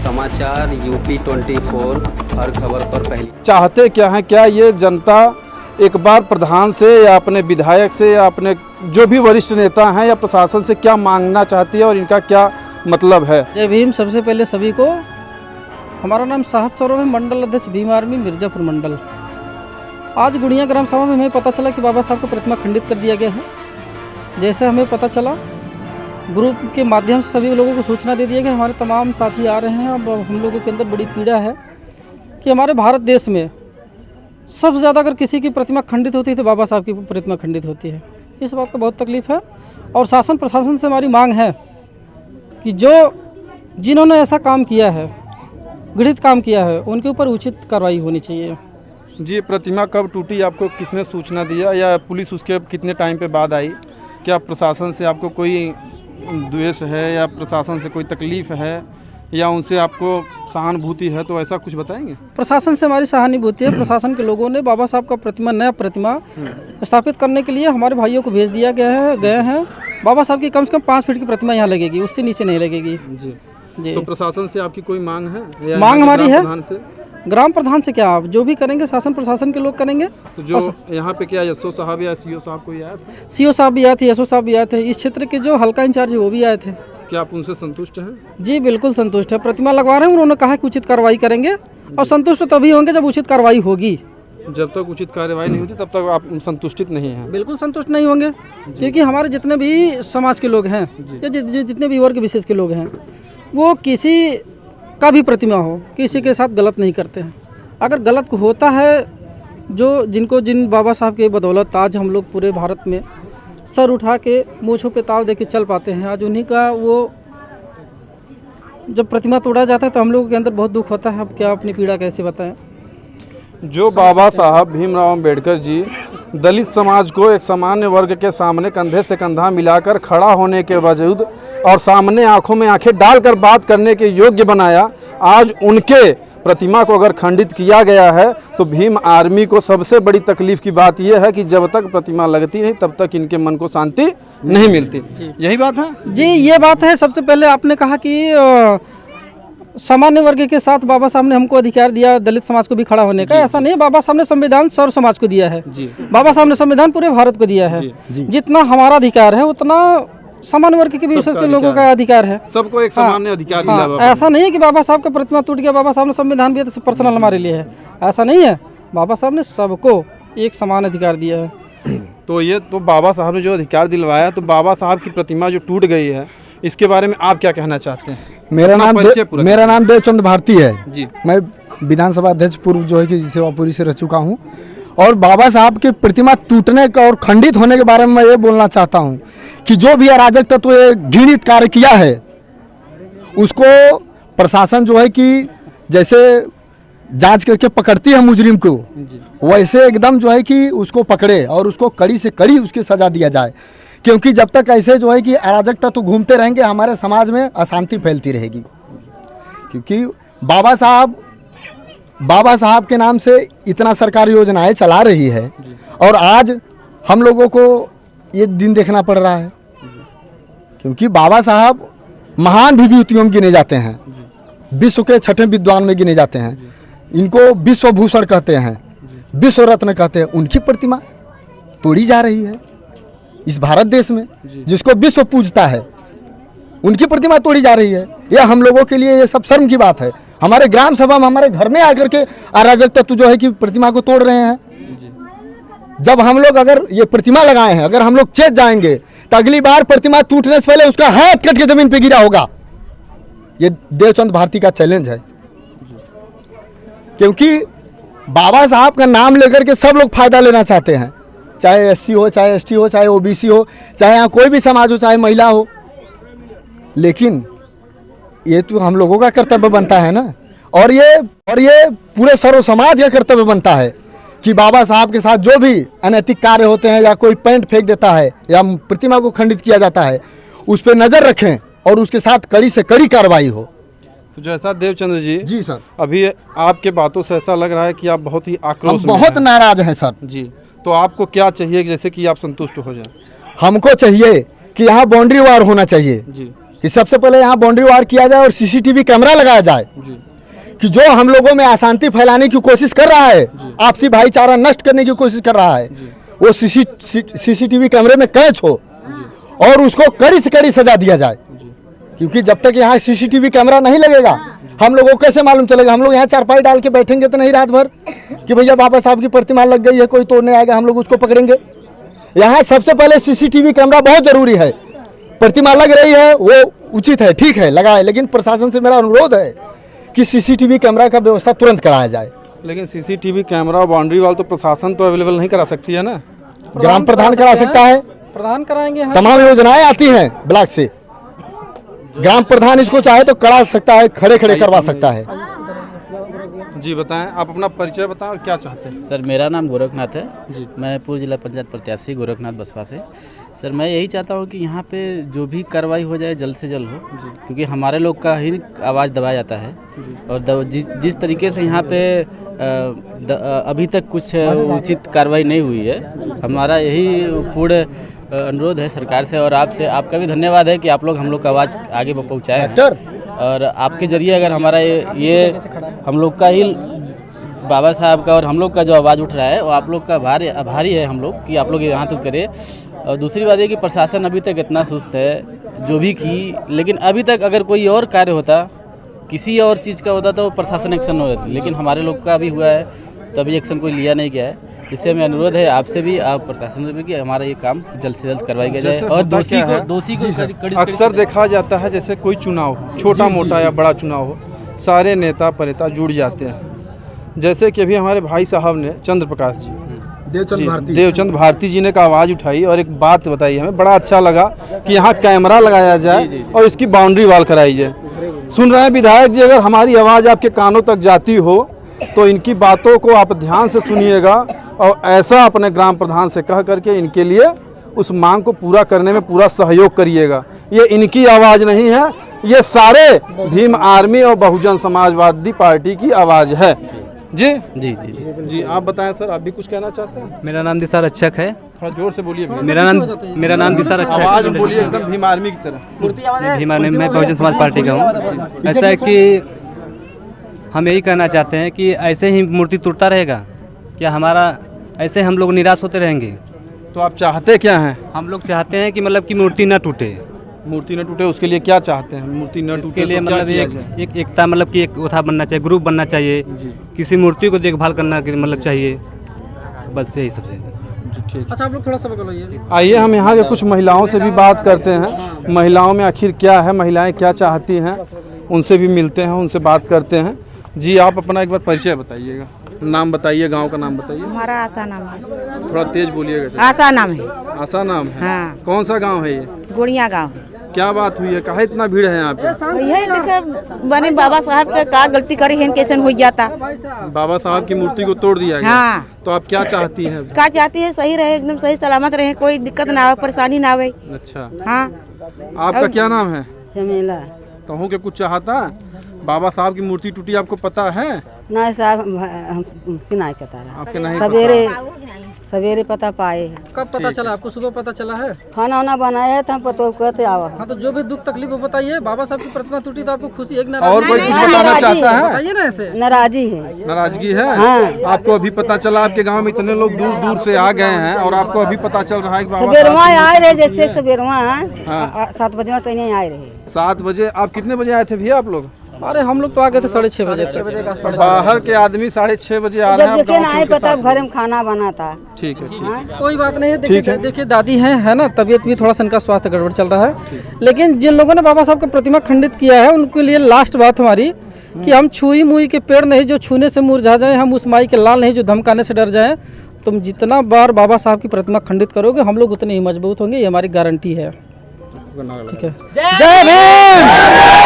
समाचार यूपी 24 हर खबर पर पहले। चाहते क्या हैं, क्या ये जनता एक बार प्रधान से या अपने विधायक से या अपने जो भी वरिष्ठ नेता हैं या प्रशासन से क्या मांगना चाहती है और इनका क्या मतलब है? जय भीम। सबसे पहले सभी को, हमारा नाम साहब सौरभ है, मंडल अध्यक्ष भीम आर्मी मिर्जापुर मंडल। आज गुड़िया ग्राम सभा में हमें पता चला कि बाबा साहब का प्रतिमा खंडित कर दिया गया है। जैसे हमें पता चला, ग्रुप के माध्यम से सभी लोगों को सूचना दे दिया गया। हमारे तमाम साथी आ रहे हैं। अब हम लोगों के अंदर बड़ी पीड़ा है कि हमारे भारत देश में सबसे ज़्यादा अगर किसी की प्रतिमा खंडित होती है तो बाबा साहब की प्रतिमा खंडित होती है। इस बात का बहुत तकलीफ़ है और शासन प्रशासन से हमारी मांग है कि जिन्होंने ऐसा काम किया है, घृणित काम किया है, उनके ऊपर उचित कार्रवाई होनी चाहिए। जी, प्रतिमा कब टूटी, आपको किसने सूचना दिया या पुलिस उसके कितने टाइम पे बाद आई? क्या प्रशासन से आपको कोई द्वेष है या प्रशासन से कोई तकलीफ़ है या उनसे आपको सहानुभूति है, तो ऐसा कुछ बताएंगे? प्रशासन से हमारी सहानुभूति है। प्रशासन के लोगों ने बाबा साहब का नया प्रतिमा स्थापित करने के लिए हमारे भाइयों को भेज दिया गए हैं। बाबा साहब की कम से कम 5 फीट की प्रतिमा यहाँ लगेगी, उससे नीचे नहीं लगेगी। जी। तो प्रशासन से आपकी कोई मांग है? मांग हमारी है ग्राम प्रधान से। क्या आप जो भी करेंगे शासन प्रशासन के लोग करेंगे। तो जो यहाँ पे क्या एसओ साहब या सीओ साहब कोई आए थे? सीओ साहब भी आए थे, एसओ साहब भी आए थे। इस क्षेत्र के जो हल्का इंचार्ज है वो भी आए थे। क्या आप उनसे संतुष्ट हैं? जी बिल्कुल संतुष्ट है। प्रतिमा लगवा रहे हैं, उन्होंने कहा कि उचित कार्रवाई करेंगे और संतुष्ट तभी होंगे जब उचित कार्रवाई होगी। जब तक उचित कार्रवाई नहीं होती तब तक आप संतुष्टित नहीं हैं? बिल्कुल संतुष्ट नहीं होंगे, क्योंकि हमारे जितने भी समाज के लोग हैं या जितने भी वर्ग विशेष के लोग हैं, वो किसी का भी प्रतिमा हो, किसी के साथ गलत नहीं करते हैं। अगर गलत होता है, जिन बाबा साहब के बदौलत आज हम लोग पूरे भारत में सर उठा के मूँछों पे ताव दे के चल पाते हैं, आज उन्हीं का वो जब प्रतिमा तोड़ा जाता है तो हम लोगों के अंदर बहुत दुख होता है। अब क्या अपनी पीड़ा कैसे बताएं? जो बाबा साहब भीमराव अंबेडकर जी दलित समाज को एक सामान्य वर्ग के सामने कंधे से कंधा मिलाकर खड़ा होने के बावजूद और सामने आंखों में आंखें डालकर बात करने के योग्य बनाया, आज उनके प्रतिमा को अगर खंडित किया गया है तो भीम आर्मी को सबसे बड़ी तकलीफ की बात यह है कि जब तक प्रतिमा लगती नहीं तब तक इनके मन को शांति नहीं मिलती। यही बात है जी, ये बात है। सबसे पहले आपने कहा कि सामान्य वर्ग के साथ बाबा साहब ने हमको अधिकार दिया दलित समाज को भी खड़ा होने का। ऐसा नहीं, बाबा साहब ने संविधान सर्व समाज को दिया है। बाबा साहब ने संविधान पूरे भारत को दिया है। जितना हमारा अधिकार है उतना सामान्य वर्ग के विशेष के लोगों का अधिकार है। सबको एक सामान्य अधिकार मिला है। ऐसा नहीं है कि बाबा साहब का प्रतिमा टूट गया, बाबा साहब ने संविधान दिया तो पर्सनल हमारे लिए है, ऐसा नहीं है। बाबा साहब ने सबको एक समान अधिकार दिया है। तो बाबा साहब ने जो अधिकार दिलवाया, तो बाबा साहब की प्रतिमा जो टूट गई है, इसके बारे में आप क्या कहना चाहते हैं? मेरा नाम देवचंद भारती है जी। मैं विधानसभा अध्यक्ष पूर्व जो है कि सेवापुरी से रह चुका हूँ। और बाबा साहब की प्रतिमा टूटने का और खंडित होने के बारे में मैं ये बोलना चाहता हूँ कि जो भी अराजक तत्व ये घृणित कार्य किया है, उसको प्रशासन जो है कि जैसे जांच करके पकड़ती है मुजरिम को, वैसे एकदम जो है कि उसको पकड़े और उसको कड़ी से कड़ी उसकी सजा दिया जाए। क्योंकि जब तक ऐसे जो है कि अराजक तत्व घूमते रहेंगे, हमारे समाज में अशांति फैलती रहेगी। क्योंकि बाबा साहब के नाम से इतना सरकार योजनाएं चला रही है और आज हम लोगों को ये दिन देखना पड़ रहा है। क्योंकि बाबा साहब महान विभूतियों में गिने जाते हैं, विश्व के 6ठे विद्वान में गिने जाते हैं। इनको विश्व भूषण कहते हैं, विश्व रत्न कहते हैं। उनकी प्रतिमा तोड़ी जा रही है इस भारत देश में, जिसको विश्व पूजता है, उनकी प्रतिमा तोड़ी जा रही है। यह हम लोगों के लिए ये सब शर्म की बात है। हमारे ग्राम सभा में हमारे घर में आकर के अराजक तत्व जो है कि प्रतिमा को तोड़ रहे हैं। जब हम लोग अगर ये प्रतिमा लगाए हैं, अगर हम लोग चेत जाएंगे तो अगली बार प्रतिमा टूटने से पहले उसका हाथ कट के जमीन पे गिरा होगा। ये देवचंद भारती का चैलेंज है। क्योंकि बाबा साहब का नाम लेकर के सब लोग फायदा लेना चाहते हैं, चाहे एससी हो, चाहे एसटी हो, चाहे ओबीसी हो, चाहे यहाँ कोई भी समाज हो, चाहे महिला हो। लेकिन ये तो हम लोगों का कर्तव्य बनता है ना, और ये पूरे सर्व समाज का कर्तव्य बनता है कि बाबा साहब के साथ जो भी अनैतिक कार्य होते हैं या कोई पेंट फेंक देता है या प्रतिमा को खंडित किया जाता है, उस पर नज़र रखें और उसके साथ कड़ी से कड़ी कार्रवाई हो। तो जैसा देवचंद्र जी जी सर, अभी आपके बातों से ऐसा लग रहा है कि आप बहुत ही आक्रोश में बहुत नाराज हैं सर जी। तो आपको क्या चाहिए जैसे कि आप संतुष्ट हो जाएं? हमको चाहिए कि यहाँ बाउंड्री वार होना चाहिए जी। कि सबसे पहले यहाँ बाउंड्री वार किया जाए और सीसीटीवी कैमरा लगाया जाए कि जो हम लोगों में अशांति फैलाने की कोशिश कर रहा है, आपसी भाईचारा नष्ट करने की कोशिश कर रहा है, वो सीसीटीवी कैमरे में कैच हो और उसको कड़ी से कड़ी सजा दिया जाए। क्योंकि जब तक यहाँ सीसीटीवी कैमरा नहीं लगेगा हम लोगों को कैसे मालूम चलेगा? हम लोग यहाँ चारपाई डाल के बैठेंगे तो नहीं रात भर कि भैया बाबा साहब की प्रतिमा लग गई है, कोई तोड़ने आएगा हम लोग उसको पकड़ेंगे। यहाँ सबसे पहले सीसीटीवी कैमरा बहुत जरूरी है। प्रतिमा लग रही है वो उचित है, ठीक है, लगाए, लेकिन प्रशासन से मेरा अनुरोध है कि सीसीटीवी कैमरा का व्यवस्था तुरंत कराया जाए। लेकिन सीसीटीवी कैमरा और बाउंड्री वाल तो प्रशासन तो अवेलेबल नहीं करा सकती है ना, ग्राम प्रधान करा सकता है, प्रधान कराएंगे। तमाम योजनाएं आती हैं ब्लॉक से, ग्राम प्रधान इसको चाहे तो करा सकता है, खड़े खड़े करवा सकता है। जी बताएं, आप अपना परिचय बताएं और क्या चाहते हैं। सर मेरा नाम गोरखनाथ है जी। मैं पूर्व जिला पंचायत प्रत्याशी गोरखनाथ बसपा से। सर मैं यही चाहता हूँ कि यहाँ पे जो भी कार्रवाई हो जाए जल्द से जल्द हो, क्योंकि हमारे लोग का ही आवाज़ दबाया जाता है और जिस तरीके से यहाँ पे अभी तक कुछ उचित कार्रवाई नहीं हुई है। हमारा यही पूर्ण अनुरोध है सरकार से और आपसे, आपका भी धन्यवाद है कि आप लोग हम लोग का आवाज़ आगे पहुँचाए हैं और आपके जरिए अगर हमारा ये हम लोग का ही बाबा साहब का और हम लोग का जो आवाज़ उठ रहा है वो आप लोग का आभारी है हम लोग कि आप लोग यहाँ तक करें। और दूसरी बात है कि प्रशासन अभी तक इतना सुस्त है जो भी की, लेकिन अभी तक अगर कोई और कार्य होता, किसी और चीज़ का होता तो प्रशासन एक्शन हो जाती, लेकिन हमारे लोग का भी हुआ है तो अभी एक्शन कोई लिया नहीं गया है। इससे हमें अनुरोध है आपसे भी, आप प्रशासन से भी, कि हमारा ये काम जल्द से जल्द करवाई गया जाए और दोषी को अक्सर देखा जाता है जैसे कोई चुनाव हो, छोटा मोटा या बड़ा चुनाव हो, सारे नेता परिता जुड़ जाते हैं। जैसे कि अभी हमारे भाई साहब ने चंद्र प्रकाश जी देवचंद भारती जी ने का आवाज़ उठाई और एक बात बताई, हमें बड़ा अच्छा लगा कि यहाँ कैमरा लगाया जाए और इसकी बाउंड्री वाल कराई जाए। सुन रहे हैं विधायक जी, अगर हमारी आवाज़ आपके कानों तक जाती हो तो इनकी बातों को आप ध्यान से सुनिएगा और ऐसा अपने ग्राम प्रधान से कह करके इनके लिए उस मांग को पूरा करने में पूरा सहयोग करिएगा। ये इनकी आवाज़ नहीं है, ये सारे भीम आर्मी और बहुजन समाजवादी पार्टी की आवाज़ है। जी जी जी जी जी आप बताएं सर, आप भी कुछ कहना चाहते हैं? मेरा नाम दिशा रक्षक है। थोड़ा जोर से बोलिए। मेरा नाम दिशा रक्षक आवाज बोलिए एकदम भीम आर्मी की तरह। भीम आर्मी, मैं बहुजन समाज पार्टी का हूँ। ऐसा है कि हम यही कहना चाहते हैं कि ऐसे ही मूर्ति टूटता रहेगा क्या? हमारा ऐसे हम लोग निराश होते रहेंगे? तो आप चाहते क्या हैं? हम लोग चाहते हैं कि मतलब कि मूर्ति न टूटे। मूर्ति न टूटे उसके लिए क्या चाहते हैं? मूर्ति न टूटे इसके लिए तो क्या मतलब किया एक जाए? एक एकता, मतलब कि एक उठा बनना चाहिए, ग्रुप बनना चाहिए, किसी मूर्ति को देखभाल करना मतलब चाहिए, बस यही सब है। ठीक। अच्छा आप लोग थोड़ा सा बोलिए। आइए हम यहाँ के कुछ महिलाओं से भी बात करते हैं। महिलाओं में आखिर क्या है, महिलाएं क्या चाहती हैं, उनसे भी मिलते हैं, उनसे बात करते हैं। जी आप अपना एक बार परिचय बताइएगा, नाम बताइए, गांव का नाम बताइए। हमारा आशा नाम है। थोड़ा तेज बोलिएगा। आशा नाम है। आशा नाम है। हाँ। कौन सा गांव है ये? गुड़िया गांव। क्या बात हुई है, काहे इतना भीड़ है यहाँ पे? यही देखो बने बाबा साहब के का गलती करी है, कैसे हो जाता। बाबा साहब की मूर्ति को तोड़ दिया गया। हाँ। तो आप क्या चाहती हैं? का चाहती है सही रहे, एकदम सही सलामत रहे, कोई दिक्कत ना आवे, परेशानी ना आवे। अच्छा, हाँ। आपका क्या नाम है? चमेला। कहूँ के कुछ चाहता? बाबा साहब की मूर्ति टूटी, आपको पता है? नहीं साहब नहीं पता है। आपके नहीं सवेरे पता पाए। कब पता चला आपको? सुबह पता चला है? खाना वाना बनाया है तो हम पता कहते आवा। हाँ तो जो भी दुख तकलीफ वो बताइए। बाबा साहब की प्रतिमा टूटी तो आपको खुशी, एक और कोई कुछ बताना चाहता है? बताइए ना। ऐसे नाराजी है। नाराजगी है? हाँ। आपको अभी पता चला आपके गांव में इतने लोग दूर दूर से आ गए हैं और आपको अभी पता चल रहा है कि बाबा सवेरवा साहब आए रहे, जैसे सवेरवा हाँ। 7 बजे तो नहीं आए रहे। 7 बजे। आप कितने बजे आए थे भैया आप लोग? अरे हम लोग तो आ गए थे 6:30 बजे। बाहर के आदमी 6:30 बजे आ रहे जब हैं। देखे ना आए पता घर में खाना बना था। ठीक है, ठीक है। कोई बात नहीं है। देखिए दादी हैं, है ना, तबीयत भी थोड़ा सा इनका स्वास्थ्य गड़बड़ चल रहा है, लेकिन जिन लोगों ने बाबा साहब का प्रतिमा खंडित किया है उनके लिए लास्ट बात हमारी कि हम छुई मुई के पेड़ नहीं जो छूने से मुरझा जाए, हम उस माई के लाल नहीं जो धमकाने से डर जाए। तुम जितना बार बाबा साहब की प्रतिमा खंडित करोगे हम लोग उतने ही मजबूत होंगे, ये हमारी गारंटी है। ठीक है। जय भीम।